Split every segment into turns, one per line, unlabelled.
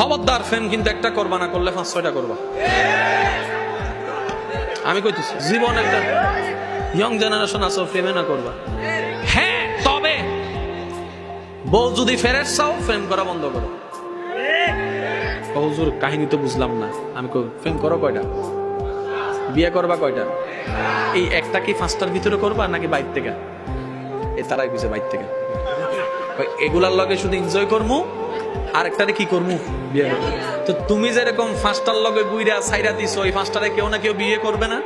খবরদার ফ্রেম কিন্তু একটা করবা না, করলে 5-6টা করবা। আমি কইতেছি জীবন একটা ইয়ং জেনারেশন আছে, ফ্রেমে না করবা। হ্যাঁ, তবে বউ যদি ফেরেশ চাও ফ্রেম করা বন্ধ করো। হুজুর কাহিনী তো বুঝলাম না। আমি কই ফ্রেম করো কয়টা, বিয়ে করবা কয়টা? এই একটা কি 5টার ভিতরে করবা নাকি বাইর থেকে? এ তারাই বুঝে বাইর থেকে। এগুলার লগে শুধু এনজয় করমু, আর একটারে কি করমু, বিয়ে করবো। তো তুমি যেরকম 5টার লগে গুইরা সাইরা দিছো, ওই 5টারে কেউ না কেউ বিয়ে করবে না?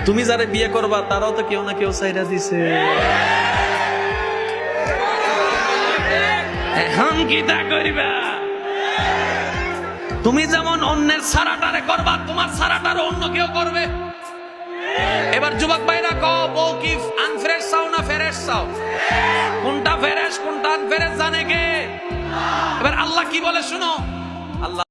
তুমি যারা বিয়ে করবা তারাও তো কেউ না কেউ সাইরা দিছে। এখন কি তা করবা? তুমি যেমন অন্যের সারাটারে করবা, তোমার সারাটারে অন্য কেউ করবে। এবার যুবক ভাইরা কও, বউ কি আনফ্রেশ চাও না ফেরেশ চাও? কোনটা ফেরেশ কোনটা আনফ্রেশ জানে কে? এবার আল্লাহ কি বলে শুনো। আল্লাহ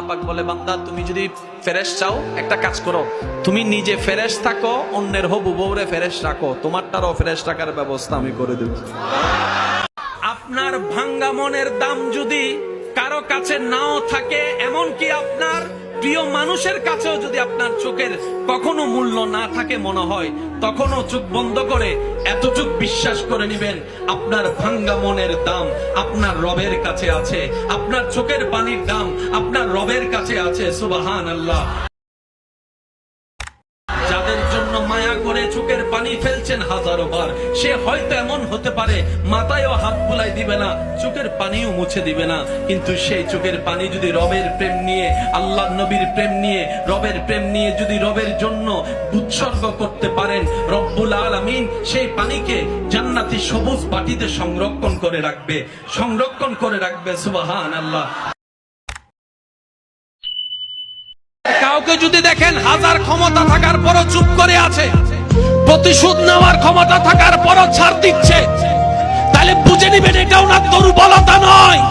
পাক বলে, বান্দা তুমি যদি ফেরেশ চাও একটা কাজ করো, তুমি নিজে ফেরেশ থাকো, অন্যের হবু বউরে ফেরেশ রাখো, তোমারটারও ফেরেশ রাখার ব্যবস্থা আমি করে দেব। আপনার ভাঙ্গা মনের দাম যদি কারো কাছে নাও থাকে, এমনকি আপনার প্রিয় মানুষের কাছেও যদি আপনার চোখের কখনো মূল্য না থাকে মনে হয়, তখনও চোখ বন্ধ করে এতটুক বিশ্বাস করে নেবেন, আপনার ভাঙ্গা মনের দাম আপনার রবের কাছে আছে, আপনার চোখের পানির দাম আপনার রবের কাছে আছে। সুবহানাল্লাহ। যাদের জন্য মায়া করে চোখের পানি ফেলছেন হাজারো বার, সে হয়তো এমন হতে পারে মাথায়ও হাত বুলাই দিবে না, চোখের পানিও মুছে দিবে না, কিন্তু সেই চোখের পানি যদি রবের প্রেম নিয়ে, আল্লাহ নবীর প্রেম নিয়ে, রবের প্রেম নিয়ে যদি রবের জন্য উৎসর্গ করতে পারেন, রব্বুল আলামিন সেই পানিকে জান্নাতি সবুজ বাটিতে সংরক্ষণ করে রাখবে, সংরক্ষণ করে রাখবে। সুবহানাল্লাহ। কাউকে যদি দেখেন হাজার ক্ষমতা থাকার পরও চুপ করে আছে, প্রতিশোধ নেওয়ার ক্ষমতা থাকার পরও ছাড় দিচ্ছে, তাহলে বুঝে নিবেন এটা ওনার দুর্বলতা নয়,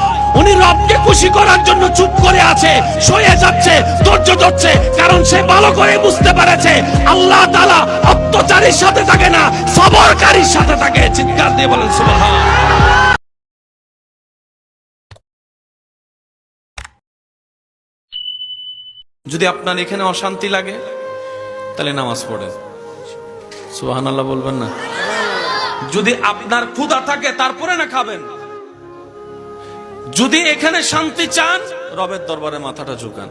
উনি রবকে খুশি করার জন্য চুপ করে আছে, সয়ে যাচ্ছে, ধৈর্য ধরছে, কারণ সে ভালো করে বুঝতে পেরেছে আল্লাহ তাআলা অত্যাচারীর সাথে থাকে না, সবরকারীর সাথে থাকে। চিৎকার দিয়ে বলেন সুবহানাল্লাহ। যদি আপনার এখানে অশান্তি লাগে তাহলে নামাজ পড়েন, সুবহানাল্লাহ বলবেন না? যদি আপনার ক্ষুধা থাকে তারপরে না খাবেন। যদি এখানে শান্তি চান, রবের দরবারে মাথাটা ঝুঁকান।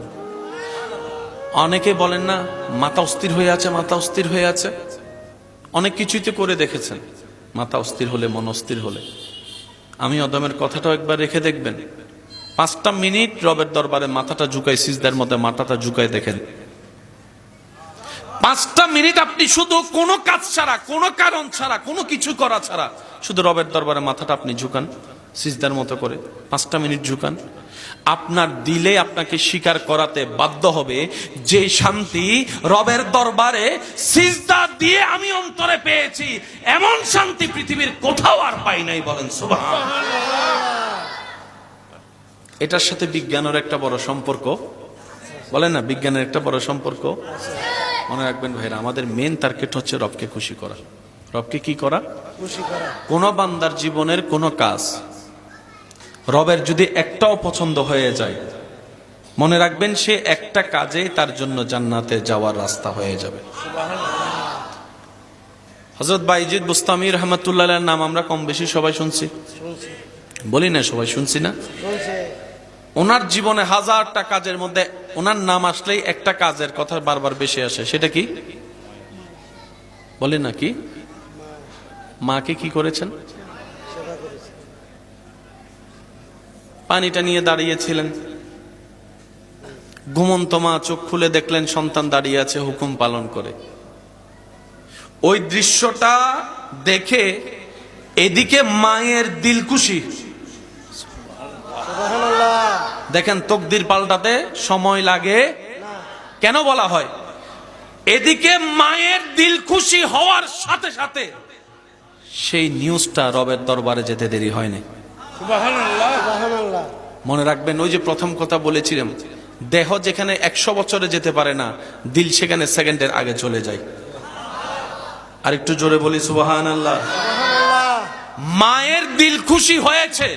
অনেকে বলেন না মাথা অস্থির হয়ে আছে, মাথা অস্থির হয়ে আছে। অনেক কিছুই তো করে দেখেছেন, মাথা অস্থির হলে, মন অস্থির হলে। আমি অদমের কথাটাও একবার রেখে দেখবেন, 5টা মিনিট রবের দরবারে মাথাটা ঝুঁকাই, সিজদার মধ্যে মাথাটা ঝুঁকাই দেখেন। 5টা মিনিট আপনি শুধু কোনো কাজ ছাড়া, কোনো কারণ ছাড়া, কোনো কিছু করা ছাড়া শুধু রবের দরবারে মাথাটা আপনি ঝুঁকান, সিজদার মতো করে 5টা মিনিট ঝুঁকান। আপনার দিলে আপনাকে স্বীকার করাতে বাধ্য হবে যে শান্তি রবের দরবারে সিজদা দিয়ে আমি অন্তরে পেয়েছি, এমন শান্তি পৃথিবীর কোথাও আর পাই নাই। বলেন সুবহানাল্লাহ। এটার সাথে বিজ্ঞানের একটা বড় সম্পর্ক, বলেন না, বিজ্ঞানের একটা বড় সম্পর্ক। মনে রাখবেন ভাইরা, আমাদের মেন টার্গেট হচ্ছে রবকে খুশি করা। রবকে কি করা? খুশি করা। কোন বান্দার জীবনের কোন কাজ রবের যদি একটাও পছন্দ হয়ে যায়, মনে রাখবেন সে একটা কাজে তার জন্য জান্নাতে যাওয়ার রাস্তা হয়ে যাবে। হযরত বাইজিদ বুস্তামি রাহমাতুল্লাহর নাম আমরা কম বেশি সবাই শুনছি, বলি না সবাই শুনছি না? ওনার জীবনে 1000টা কাজের মধ্যে ওনার নাম আসলেই একটা কাজের কথা বারবার বেশি আসে, সেটা কি বলেন না? কি? মাকে কি করেছেন? পানিটা নিয়ে দাঁড়িয়েছিলেন, ঘুমন্ত মা চোখ খুলে দেখলেন সন্তান দাঁড়িয়ে আছে হুকুম পালন করে। ওই দৃশ্যটা দেখে এদিকে মায়ের দিল খুশি, দেখেন তকদির পাল্টাতে সময় লাগে। কেন বলা হয়? এদিকে মায়ের দিল খুশি হওয়ার সাথে সাথে সেই নিউজটা রবের দরবারে যেতে দেরি হয়নি। মনে রাখবেন, ওই যে প্রথম কথা বলেছিলাম, দেহ যেখানে 100 বছরে যেতে পারে না, দিল সেখানে সেকেন্ডের আগে চলে যায়। আর একটু জোরে বলি, সুবহানাল্লাহ। মায়ের দিল খুশি হয়েছে,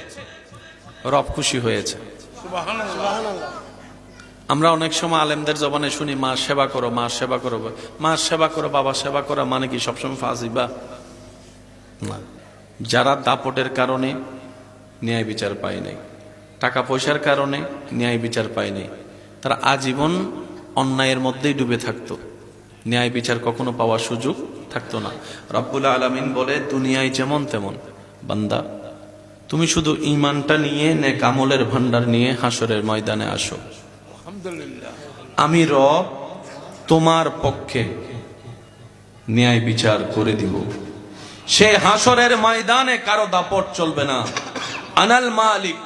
রব খুশি হয়েছে। আমরা অনেক সময় আলেমদের জবানে শুনি মা সেবা করো, মা সেবা করো, মা সেবা করো, বাবা সেবা করো, মানে কি সবসময় ফাজিবা? না। যারা দাপটের কারণে ন্যায় বিচার পায় নাই, টাকা পয়সার কারণে ন্যায় বিচার পায় নাই, তারা আজীবন অন্যায়ের মধ্যেই ডুবে থাকতো, ন্যায় বিচার কখনো পাওয়ার সুযোগ থাকতো না। রব্বুল আলামিন বলে, দুনিয়ায় যেমন তেমন বান্দা, তুমি শুধু ঈমানটা নিয়ে নেক আমলের ভান্ডার নিয়ে হাসরের ময়দানে আসো, আমি রব তোমার পক্ষে ন্যায় বিচার করে দিব। সে হাসরের ময়দানে কারো দাপট চলবে না। আনাল মালিক,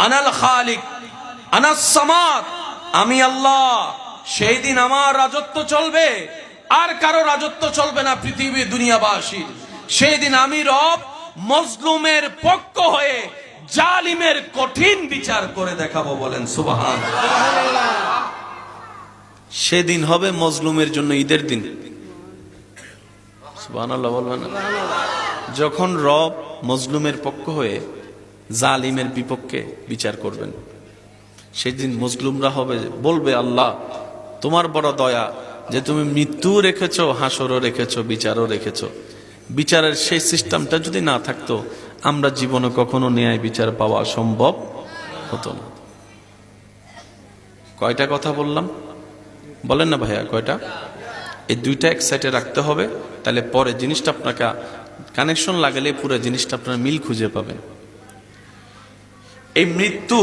আনাল খালিক, আনাস সামাদ, আমি আল্লাহ। সেই দিন আমার রাজত্ব চলবে, আর কারো রাজত্ব চলবে না পৃথিবী দুনিয়াবাসীর। সেই দিন আমি রব মজলুমের পক্ষ হয়ে জালিমের কঠিন বিচার করে দেখাবো। বলেন সুবহানাল্লাহ। সেদিন হবে মজলুমের জন্য ঈদের দিন। সুবহানাল্লাহ বলবেন না? যখন রব মজলুমের পক্ষ হয়ে জালিমের বিপক্ষে বিচার করবেন, সেদিন মজলুমরা হবে বলবে, আল্লাহ তোমার বড় দয়া যে তুমি মৃত্যু রেখেছো, হাসরও রেখেছো, বিচারও রেখেছো। বিচারের সেই সিস্টেমটা যদি না থাকতো, আমরা জীবনে কখনো ন্যায় বিচার পাওয়া সম্ভব হতো না। কয়টা কথা বললাম বলেন না ভাইয়া? কয়টা? এই দুইটা এক সাইডে রাখতে হবে, তাহলে পরে জিনিসটা আপনাকে কানেকশন লাগালে পুরো জিনিসটা আপনার মিল খুঁজে পাবেন। এই মৃত্যু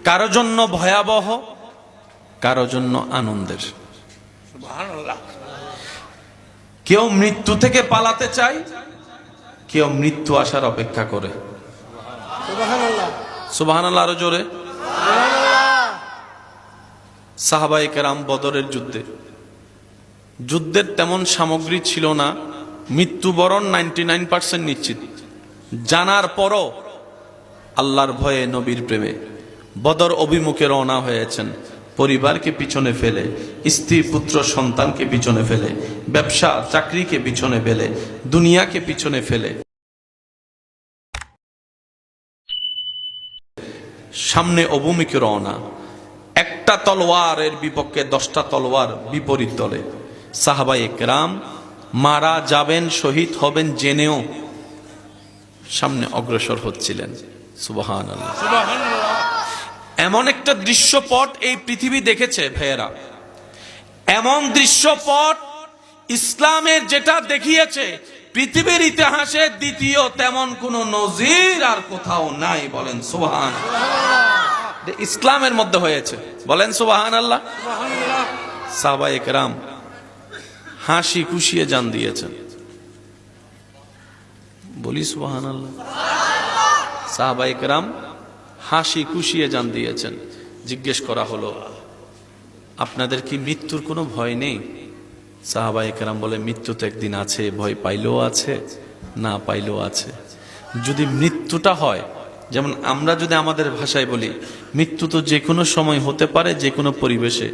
কারো জন্য ভয়াবহ, কারো জন্য আনন্দের। কেউ মৃত্যু থেকে পালাতে চায়, কেউ মৃত্যু আসার অপেক্ষা করে। সুবহানাল্লাহ আরো জোরে। সাহাবায়ে কেরাম বদরের যুদ্ধের তেমন সামগ্রী ছিল না, মৃত্যুবরণ 99% নিশ্চিত। জানার পরও আল্লাহর ভয়ে, নবীর প্রেমে বদর অভিমুখে রওনা হয়েছেন। পরিবারকে পিছনে ফেলে, স্ত্রী পুত্র সন্তানকে পিছনে ফেলে, ব্যবসা চাকরিকে পিছনে ফেলে, দুনিয়াকে পিছনে ফেলে সামনে অভিমুখে রওনা। একটা তলোয়ারের বিপক্ষে 10টা তলোয়ার বিপরীত দলে। সাহাবায়ে কেরাম মারা যাবেন, শহীদ হবেন জেনেও সামনে অগ্রসর হচ্ছিলেন। সুবহানাল্লাহ। এমন একটা দৃশ্যপট এই পৃথিবী দেখেছে ভাইয়েরা, এমন দৃশ্যপট ইসলামের যেটা দেখিয়েছে পৃথিবীর ইতিহাসে দ্বিতীয় তেমন কোন নজির আর কোথাও নাই। বলেন সুবহানাল্লাহ। ইসলামের মধ্যে হয়েছে। বলেন সুবহানাল্লাহ। সাহাবায়ে কেরাম হাসি খুশিয়ে জান দিয়েছেন। বলি সুবহানাল্লাহ। সাহাবায়ে কেরাম হাসি খুশিয়ে জান দিয়েছেন। জিজ্ঞেস করা হলো, আপনাদের কি মৃত্যুর কোনো ভয় নেই? সাহাবায়ে কেরাম বলে, মৃত্যু তো একদিন আছে, ভয় পাইলেও আছে, না পাইলেও আছে। যদি মৃত্যুটা হয়, যেমন আমরা যদি আমাদের ভাষায় বলি, মৃত্যু তো যে কোনো সময় হতে পারে, যে কোনো পরিবেশে।